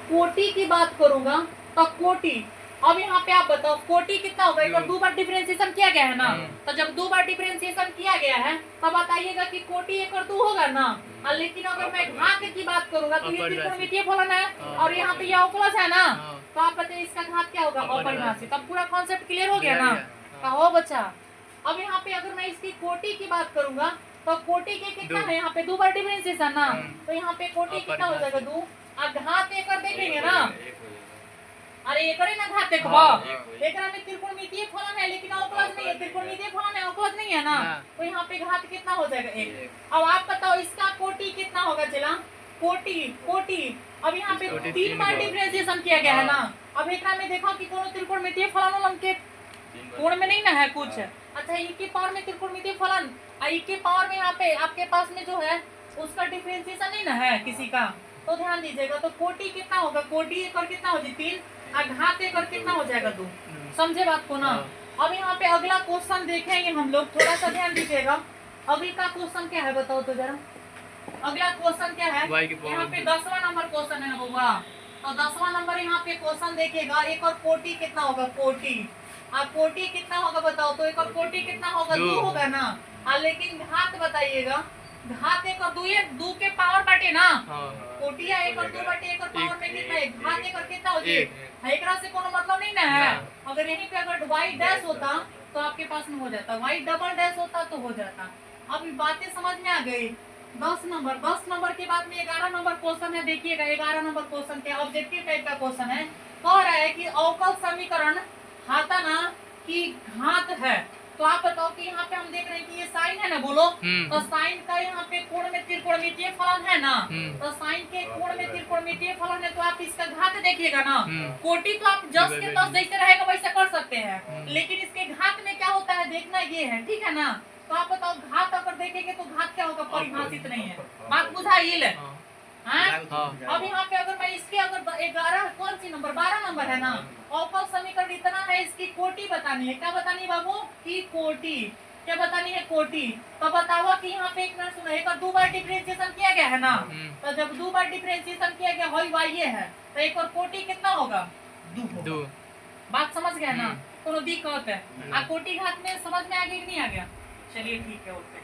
कोटि की बात करूंगा तो कोटि, अब यहाँ पे आप बताओ कोटि कितना होगा, एक बार 2 बार डिफरेंशिएशन किया गया है ना, तो जब 2 बार डिफरेंशिएशन किया गया है तब बताइएगा कि कोटि 1 और 2 होगा ना। लेकिन अगर मैं घात की बात करूंगा तो ये त्रिकोणमितीय फलन है और यहाँ पे ये अवकलज है ना, तो आप बताइए इसका घात क्या होगा, अपरिभाषित। अब पूरा कॉन्सेप्ट क्लियर हो गया ना। कहो बच्चा, अब यहाँ पे अगर मैं इसकी कोटि की बात करूंगा तो कोटि के कितना है, यहाँ पे 2 बार डिफरेंशिएशन ना, तो यहाँ पे कोटि कितना हो जाएगा 2। अब घात 1 कर देखेंगे ना, अरे ये करे ना घात देखो, एकरा में त्रिकोणमितीय फलन है लेकिन अवकलज नहीं है, त्रिकोणमितीय फलन है अवकलज नहीं है ना, तो यहाँ पे घात कितना हो जाएगा 1। अब आप बताओ इसका कोटि कितना होगा चला, कोटि अब यहाँ पे 3 बार डिफरेंशिएशन किया गया है ना। अब एकरा में देखो कि कोनो त्रिकोणमितीय फलन के कोण में नहीं ना है कुछ। अच्छा ई के पावर में त्रिकोणमितीय फलन, ई के पावर में यहाँ पे आपके पास में जो है उसका डिफरेंशिएशन नहीं ना है किसी का, तो ध्यान दीजिएगा। तो कोटि कितना होगा, कोटि 1 और कितना हो जाए 3 और घात 1 और कितना हो जाएगा 2। समझे बात को ना। अब यहाँ पे अगला क्वेश्चन देखेंगे हम लोग, थोड़ा सा ध्यान दीजिएगा। अभी का क्वेश्चन क्या है बताओ तो जरा, अगला क्वेश्चन क्या है, यहाँ पे 10वां नंबर क्वेश्चन है ना बउआ। तो 10वां नंबर यहाँ पे क्वेश्चन देखिएगा, एक और कोटि कितना होगा, कोटि अब कोटि कितना होगा बताओ तो, एक और कोटि कितना होगा 2 होगा ना। लेकिन घात बताइएगा, घात 1 और 2, ये 2 के पावर बाटे ना, कोटि 1 और 2 बाटे 1 और पावर में कितना है, घात 1 और कितना हो जाए, एकरा से कोनो मतलब नहीं ना है। अगर यहीं पे अगर y डैश होता तो आपके पास में हो जाता, y डबल डैश होता तो हो जाता। अब बातें समझ में आ गई। 10 नंबर के बाद में 11 नंबर क्वेश्चन है, देखिएगा 11 नंबर क्वेश्चन क्या ऑब्जेक्टिव टाइप का क्वेश्चन है। कह रहा है कि अवकल समीकरण हाथा ना की घात है, तो आप बताओ कि यहाँ पे हम देख रहे हैं कि ये साइन है ना, बोलो तो साइन का यहाँ पे कोण में त्रिकोणमितीय फलन है ना, तो साइन के कोण में त्रिकोणमितीय फलन है, तो आप इसका घात देखिएगा ना। कोटि तो आप 10 के 10 जैसे रहेगा वैसे कर सकते हैं, लेकिन इसके घात में क्या होता है देखना ये है, ठीक है ना। तो आप बताओ घात अगर देखेंगे तो घात क्या होगा, परिभाषित नहीं है, बात बुझाइए ले। अब यहाँ पे अगर मैं इसके अगर 11 कौन सी नंबर 12 नंबर है ना, अवकल समीकरण इतना है, इसकी कोटि बतानी है। क्या बतानी है बाबू की कोटि, क्या बतानी है कोटि। तो बताओ कि यहाँ पे एक मिनट सुनो, एक और 2 बार डिफरेंशिएशन किया गया है ना, तो जब 2 बार डिफरेंशिएशन किया गया होई y ये है, तो एक और कोटि कितना होगा 2। बात समझ गया ना, कोनो दिक्कत है। कोटि घात में समझ में आ गया कि नहीं आ गया, चलिए ठीक है।